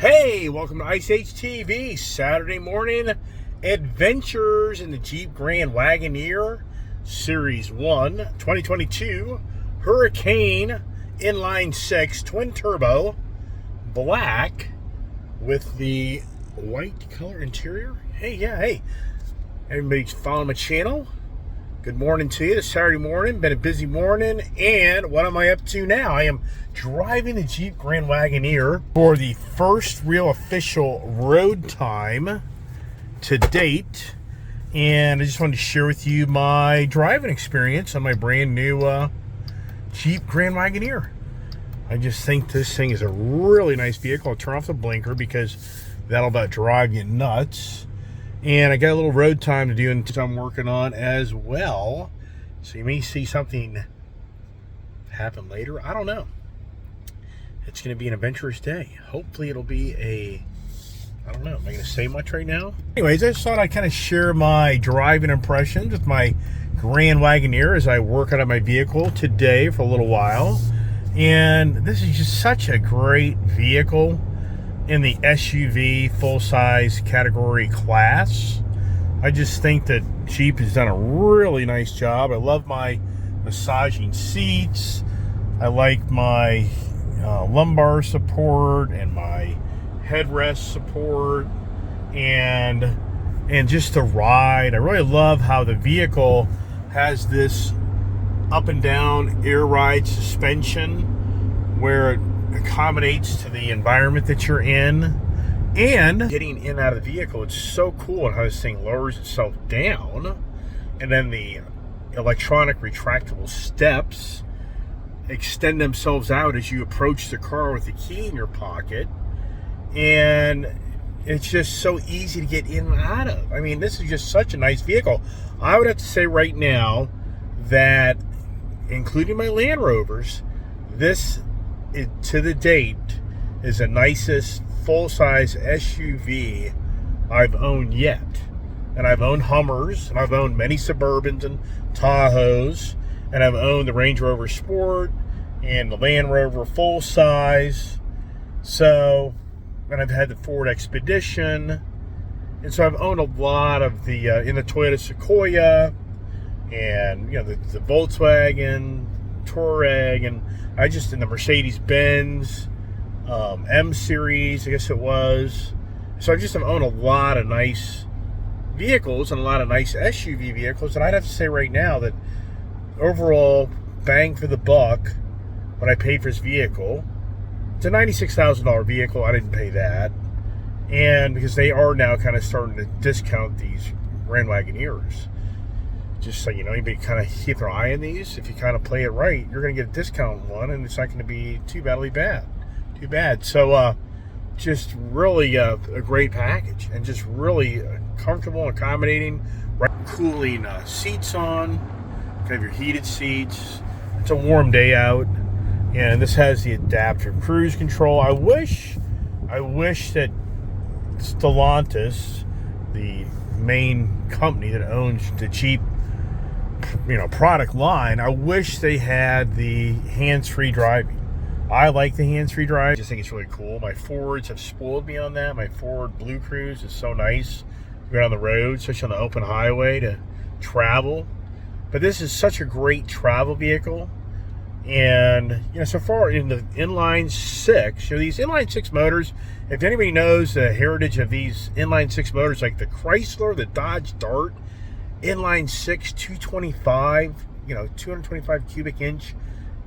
Hey, welcome to Ice Age TV, Saturday morning adventures in the Jeep Grand Wagoneer Series 1 2022 Hurricane Inline 6 Twin Turbo Black with the white color interior. Hey, everybody's following my channel. Good morning to you. It's Saturday morning. Been a busy morning. And what am I up to now? I am driving the Jeep Grand Wagoneer for the first real official road time to date. And I just wanted to share with you my driving experience on my brand new Jeep Grand Wagoneer. I just think this thing is a really nice vehicle. I'll turn off the blinker because that'll about drive you nuts. And I got a little road time to do and I'm working on as well. So you may see something happen later. I don't know. It's going to be an adventurous day. Hopefully it'll be I don't know. Am I going to say much right now? Anyways, I just thought I'd kind of share my driving impressions with my Grand Wagoneer as I work out of my vehicle today for a little while. And this is just such a great vehicle in the SUV full-size category class. I just think that Jeep has done a really nice job. I love my massaging seats. I like my lumbar support and my headrest support and just the ride. I really love how the vehicle has this up and down air ride suspension where it accommodates to the environment that you're in. And getting in and out of the vehicle, it's so cool how this thing lowers itself down, and then the electronic retractable steps extend themselves out as you approach the car with the key in your pocket, and it's just so easy to get in and out of. I mean, this is just such a nice vehicle. I would have to say right now that, including my Land Rovers, this to the date is the nicest full-size SUV I've owned yet. And I've owned Hummers, and I've owned many Suburbans and Tahoes, and I've owned the Range Rover Sport and the Land Rover full-size. So, and I've had the Ford Expedition, and so I've owned a lot of the in the Toyota Sequoia, and the Volkswagen Touareg, and I just in the Mercedes-Benz M Series, I guess it was. So I just have owned a lot of nice vehicles and a lot of nice SUV vehicles, and I'd have to say right now that overall bang for the buck, what I paid for this vehicle, it's a $96,000 vehicle. I didn't pay that, and because they are now kind of starting to discount these Grand Wagoneers. Just so you know, anybody kind of keep their eye on these. If you kind of play it right, you're going to get a discount on one, and it's not going to be too bad. So, just really a great package, and just really comfortable, accommodating, right, cooling seats on. You have your heated seats. It's a warm day out, and this has the adaptive cruise control. I wish that Stellantis, the main company that owns the Jeep product line, I wish they had the hands-free driving. I like the hands-free drive. I just think it's really cool. My Fords have spoiled me on that. My Ford Blue Cruise is so nice to go down the road, especially on the open highway to travel. But this is such a great travel vehicle. And so far in the inline 6, these inline 6 motors, if anybody knows the heritage of these inline 6 motors, like the Chrysler, the Dodge Dart, inline 6, 225, 225 cubic inch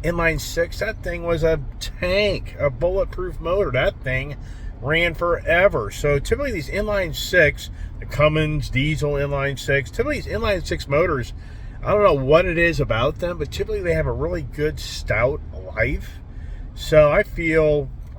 inline 6, that thing was a tank, a bulletproof motor. That thing ran forever. So typically these inline 6, the Cummins diesel inline 6, typically these inline 6 motors, I don't know what it is about them, but typically they have a really good stout life. So I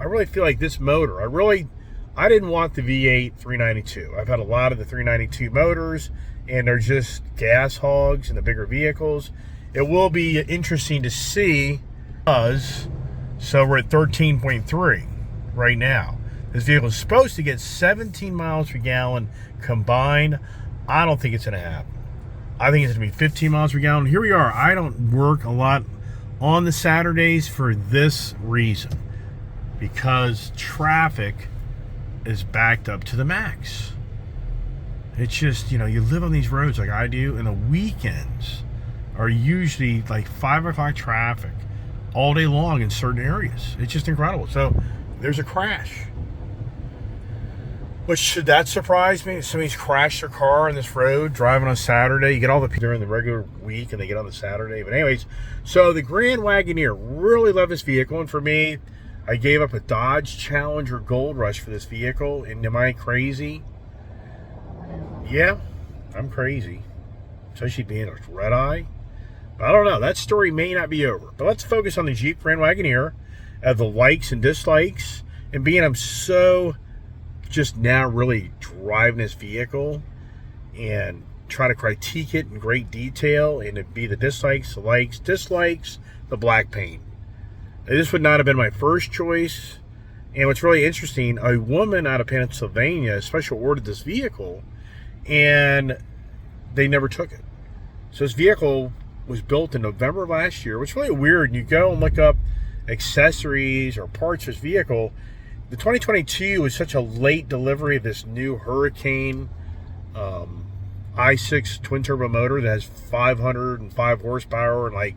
really feel like this motor, I didn't want the V8 392. I've had a lot of the 392 motors, and they're just gas hogs in the bigger vehicles. It will be interesting to see us. So we're at 13.3 right now. This vehicle is supposed to get 17 miles per gallon combined. I don't think it's going to happen. I think it's going to be 15 miles per gallon. Here we are. I don't work a lot on the Saturdays for this reason, because traffic is backed up to the max. It's just, you know, you live on these roads like I do, and the weekends are usually like 5 o'clock traffic all day long in certain areas. It's just incredible. So there's a crash. Which, should that surprise me? Somebody's crashed their car on this road driving on Saturday. You get all the people during the regular week and they get on the Saturday. But anyways, so the Grand Wagoneer, really love this vehicle. And for me, I gave up a Dodge Challenger Gold Rush for this vehicle. And am I crazy? Yeah, I'm crazy. Especially being a red eye. But I don't know. That story may not be over. But let's focus on the Jeep Grand Wagoneer, the likes and dislikes. And being I'm so just now really driving this vehicle and try to critique it in great detail, and it'd be the dislikes, the likes, dislikes, the black paint. This would not have been my first choice. And what's really interesting, a woman out of Pennsylvania special ordered this vehicle and they never took it. So this vehicle was built in November of last year, which is really weird. You go and look up accessories or parts of this vehicle. The 2022 was such a late delivery of this new Hurricane i6 twin turbo motor that has 505 horsepower and like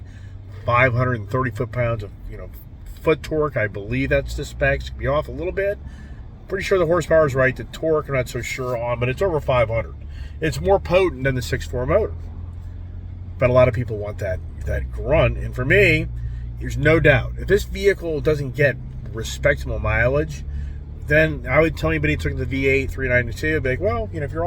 530 foot-pounds of, you know, foot torque. I believe that's the specs. Could be off a little bit. Pretty sure the horsepower is right. The torque I'm not so sure on, but it's over 500. It's more potent than the 6.4 motor. But a lot of people want that grunt. And for me, there's no doubt, if this vehicle doesn't get respectable mileage, then I would tell anybody who took the V8 392, be like, well, you know, if you're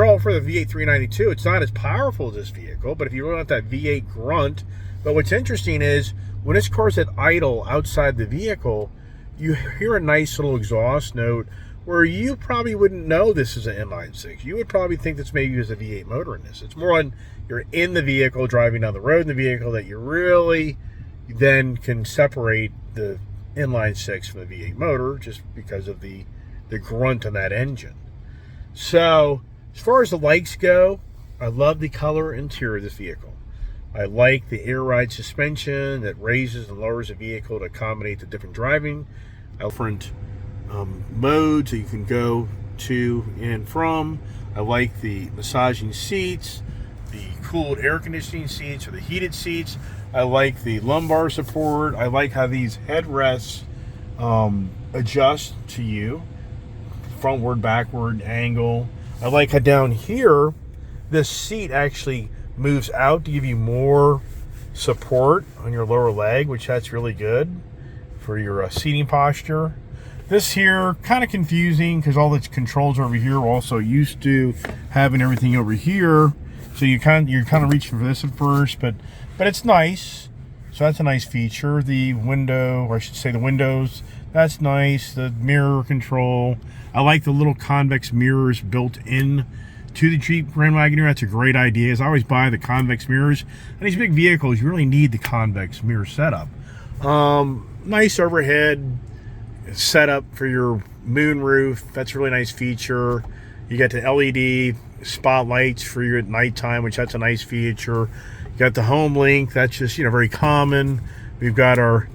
all for the V8 392, it's not as powerful as this vehicle, but if you really want that V8 grunt. But what's interesting is when this car's at idle outside the vehicle, you hear a nice little exhaust note where you probably wouldn't know this is an inline six. You would probably think this maybe is a V8 motor in this. It's more on you're in the vehicle, driving down the road in the vehicle, that you really then can separate the inline six from the V8 motor just because of the grunt on that engine. So as far as the likes go, I love the color interior of this vehicle. I like the air ride suspension that raises and lowers the vehicle to accommodate the different driving, different modes that you can go to and from. I like the massaging seats, the cooled air conditioning seats or the heated seats. I like the lumbar support. I like how these headrests adjust to you, frontward, backward, angle. I like how down here, this seat actually moves out to give you more support on your lower leg, which that's really good for your seating posture. This here, kind of confusing because all the controls are over here. We're also used to having everything over here. So you're kind of reaching for this at first, but it's nice. So that's a nice feature. The window, or I should say the windows, that's nice. The mirror control. I like the little convex mirrors built in to the Jeep Grand Wagoneer. That's a great idea. As I always buy the convex mirrors. And these big vehicles, you really need the convex mirror setup. Nice overhead setup for your moonroof. That's a really nice feature. You got the LED spotlights for your at nighttime, which that's a nice feature. You got the home link. That's just, you know, very common. We've got our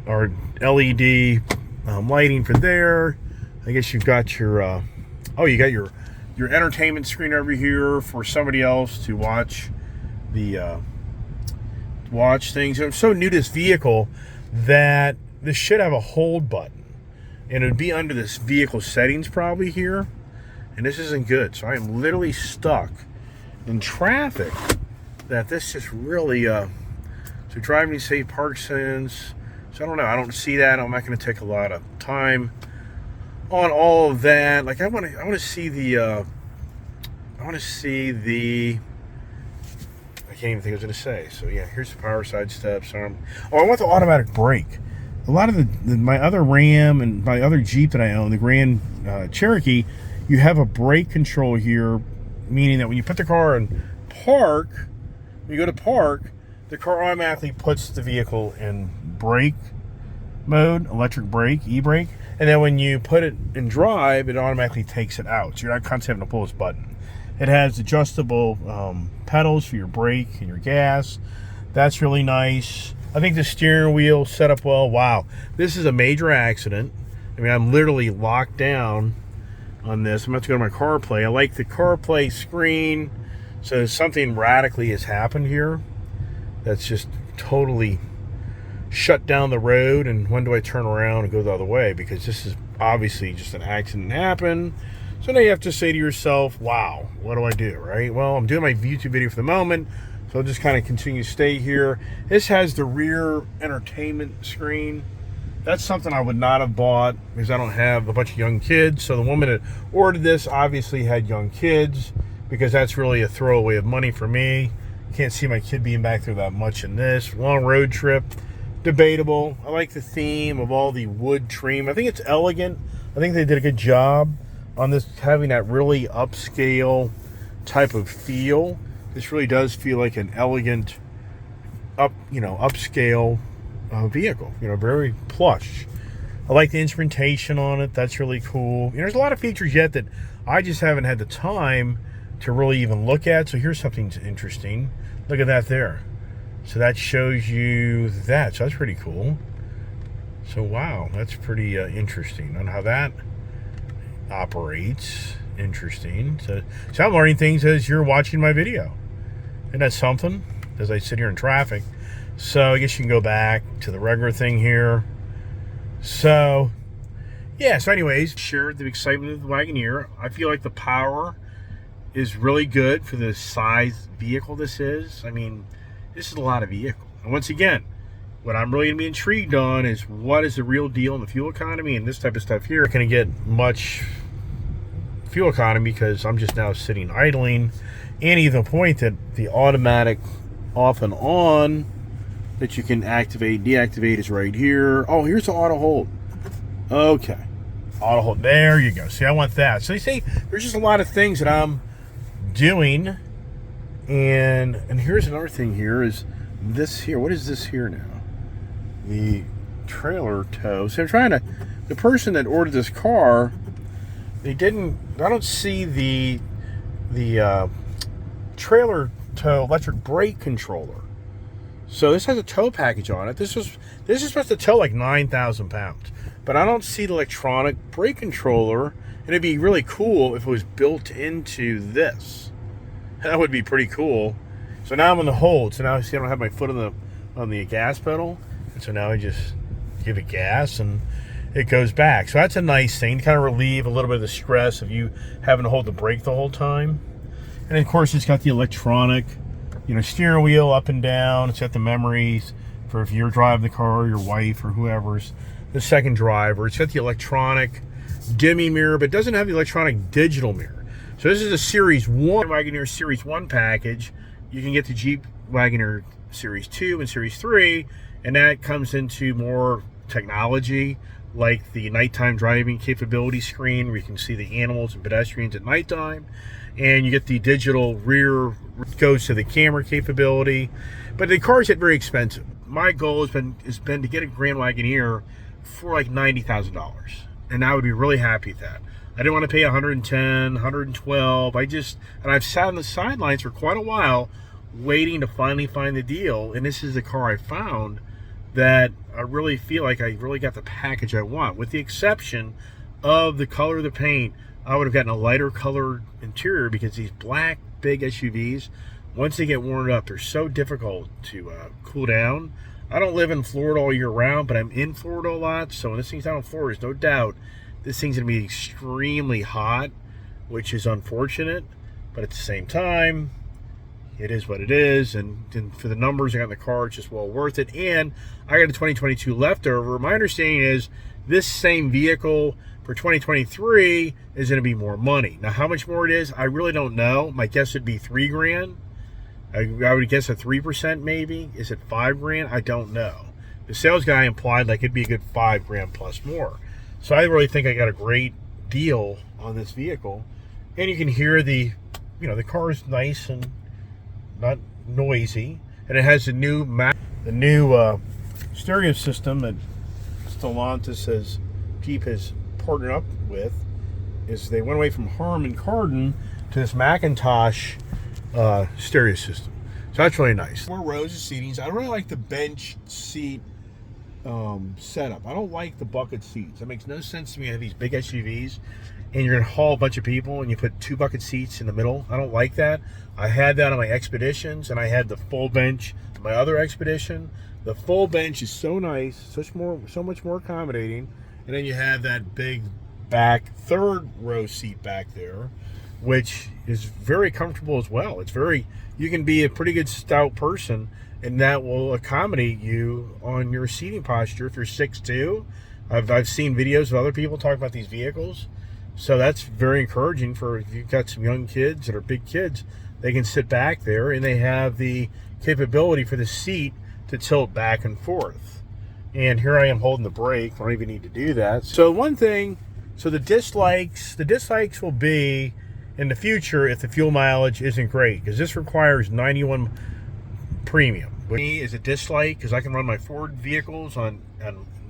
LED lighting for there. I guess you've got your you got your entertainment screen over here for somebody else to watch the watch things. I'm so new to this vehicle that this should have a hold button, and it would be under this vehicle settings probably here, and this isn't good. So I am literally stuck in traffic. That this just really so driving these safe park signs. So I don't know. I don't see that. I'm not going to take a lot of time on all of that. Like I want to see the I can't even think what I was going to say. So yeah, here's the power side steps. I want the automatic brake. A lot of my other Ram and my other Jeep that I own, the Grand Cherokee, you have a brake control here, meaning that when you put the car in park, when you go to park, the car automatically puts the vehicle in brake mode, electric brake, e-brake, and then when you put it in drive, it automatically takes it out. So you're not constantly having to pull this button. It has adjustable pedals for your brake and your gas. That's really nice. I think the steering wheel set up well. Wow, this is a major accident. I mean, I'm literally locked down on this. I'm about to go to my CarPlay. I like the CarPlay screen. So something radically has happened here that's just totally shut down the road. And when do I turn around and go the other way? Because this is obviously just an accident happened. So now you have to say to yourself, wow, what do I do, right? Well, I'm doing my YouTube video for the moment, so I'll just kind of continue to stay here. This has the rear entertainment screen. That's something I would not have bought because I don't have a bunch of young kids. So the woman that ordered this obviously had young kids, because that's really a throwaway of money for me. Can't see my kid being back there that much in this. Long road trip, debatable. I like the theme of all the wood trim. I think it's elegant. I think they did a good job on this, having that really upscale type of feel. This really does feel like an elegant, upscale vehicle. Very plush. I like the instrumentation on it. That's really cool. There's a lot of features yet that I just haven't had the time to really even look at. So here's something interesting. Look at that there. So that shows you that. So that's pretty cool. So wow, that's pretty interesting on how that operates. Interesting. So I'm learning things as you're watching my video. Isn't that something? As I sit here in traffic. So I guess you can go back to the regular thing here. So yeah, so anyways, share the excitement of the Wagoneer. I feel like the power is really good for the size vehicle this is. I mean, this is a lot of vehicle. And once again, what I'm really going to be intrigued on is what is the real deal in the fuel economy and this type of stuff here. Can I get much fuel economy because I'm just now sitting idling, and even the point that the automatic off and on that you can activate, deactivate is right here. Oh, here's the auto hold. Okay. Auto hold. There you go. See, I want that. So you see, there's just a lot of things that I'm doing. And here's another thing here is this here. What is this here now? The trailer tow. So I'm trying to, the person that ordered this car, I don't see the trailer tow electric brake controller. So this has a tow package on it. This is supposed to tow like 9,000 pounds. But I don't see the electronic brake controller. And it'd be really cool if it was built into this. That would be pretty cool. So now I'm on the hold. So now see, I don't have my foot on the gas pedal. And so now I just give it gas and it goes back. So that's a nice thing to kind of relieve a little bit of the stress of you having to hold the brake the whole time. And of course, it's got the electronic, steering wheel up and down. It's got the memories for if you're driving the car, your wife or whoever's the second driver. It's got the electronic dimming mirror, but it doesn't have the electronic digital mirror. So this is a Series 1 Wagoneer Series 1 package. You can get the Jeep Wagoneer Series 2 and Series 3, and that comes into more technology, like the nighttime driving capability screen where you can see the animals and pedestrians at nighttime. And you get the digital rear, goes to the camera capability. But the cars get very expensive. My goal has been to get a Grand Wagoneer for like $90,000. And I would be really happy with that. I didn't want to pay $110, $112. And I've sat on the sidelines for quite a while waiting to finally find the deal. And this is the car I found that I really feel like I really got the package I want, with the exception of the color of the paint. I would have gotten a lighter colored interior because these black big SUVs, once they get worn up, they're so difficult to cool down. I don't live in Florida all year round, but I'm in Florida a lot. So when this thing's down in Florida, there's no doubt this thing's going to be extremely hot, which is unfortunate. But at the same time, it is what it is. And for the numbers I got in the car, it's just well worth it. And I got a 2022 leftover. My understanding is this same vehicle for 2023 is going to be more money. Now, how much more it is, I really don't know. My guess would be $3 grand. I would guess a 3% maybe. Is it $5 grand? I don't know. The sales guy implied like it'd be a good $5 grand plus more. So I really think I got a great deal on this vehicle. And you can hear the car is nice and not noisy. And it has the new stereo system that Stellantis has partnered up with. Is they went away from Harman Kardon to this Macintosh stereo system. So that's really nice. 4 rows of seatings. I really like the bench seat setup. I don't like the bucket seats. It makes no sense to me to have these big SUVs and you're gonna haul a bunch of people and you put 2 bucket seats in the middle. I don't like that. I had that on my Expeditions, and I had the full bench on my other Expedition. The full bench is so nice, so much more accommodating, and then you have that big back 3rd row seat back there, which is very comfortable as well. You can be a pretty good stout person, and that will accommodate you on your seating posture if you're 6'2". I've seen videos of other people talk about these vehicles, so that's very encouraging for if you've got some young kids that are big kids. They can sit back there, and they have the capability for the seat to tilt back and forth. And here I am holding the brake. I don't even need to do that. So the dislikes will be in the future if the fuel mileage isn't great, because this requires 91 premium. Which is a dislike, because I can run my Ford vehicles on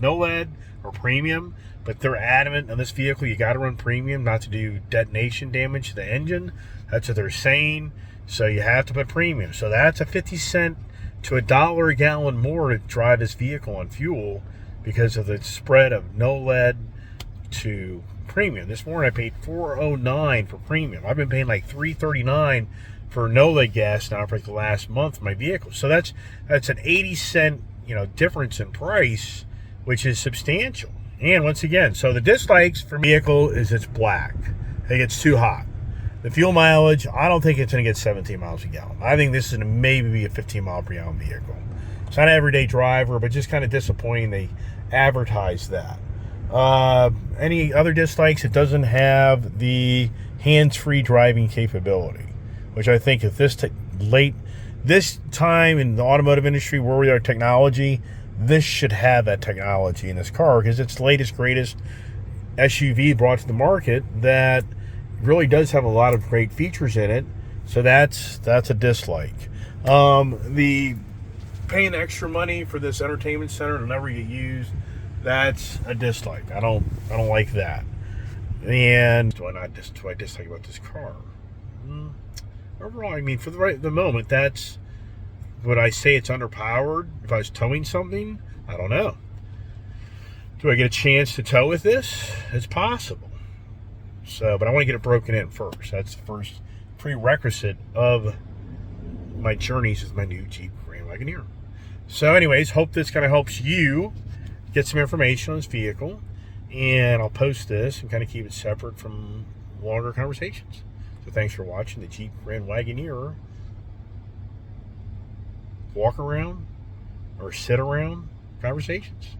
no lead or premium, but they're adamant on this vehicle you got to run premium not to do detonation damage to the engine. That's what they're saying. So you have to put premium. So that's a 50 cent to $1 a gallon more to drive this vehicle on fuel because of the spread of no lead to premium. This morning I paid $4.09 for premium. I've been paying like $3.39 for no lead gas now for like the last month of my vehicle. So that's an 80 cent difference in price, which is substantial. And once again, so the dislikes for vehicle is it's black. I think it's too hot. The fuel mileage, I don't think it's going to get 17 miles a gallon. I think this is going to maybe be a 15 mile per gallon vehicle. It's not an everyday driver, but just kind of disappointing they advertise that. Any other dislikes? It doesn't have the hands-free driving capability, which I think at this time in the automotive industry where we are technology, this should have that technology in this car, because it's the latest, greatest SUV brought to the market that really does have a lot of great features in it. So that's a dislike. The paying extra money for this entertainment center to never get used, that's a dislike. I don't like that. And do I dislike about this car? Overall, I mean, for the moment, that's, would I say it's underpowered if I was towing something? I don't know. Do I get a chance to tow with this? It's possible. So, but I want to get it broken in first. That's the first prerequisite of my journeys with my new Jeep Grand Wagoneer. So anyways, hope this kind of helps you get some information on this vehicle. And I'll post this and kind of keep it separate from longer conversations. So thanks for watching the Jeep Grand Wagoneer walk around or sit around conversations.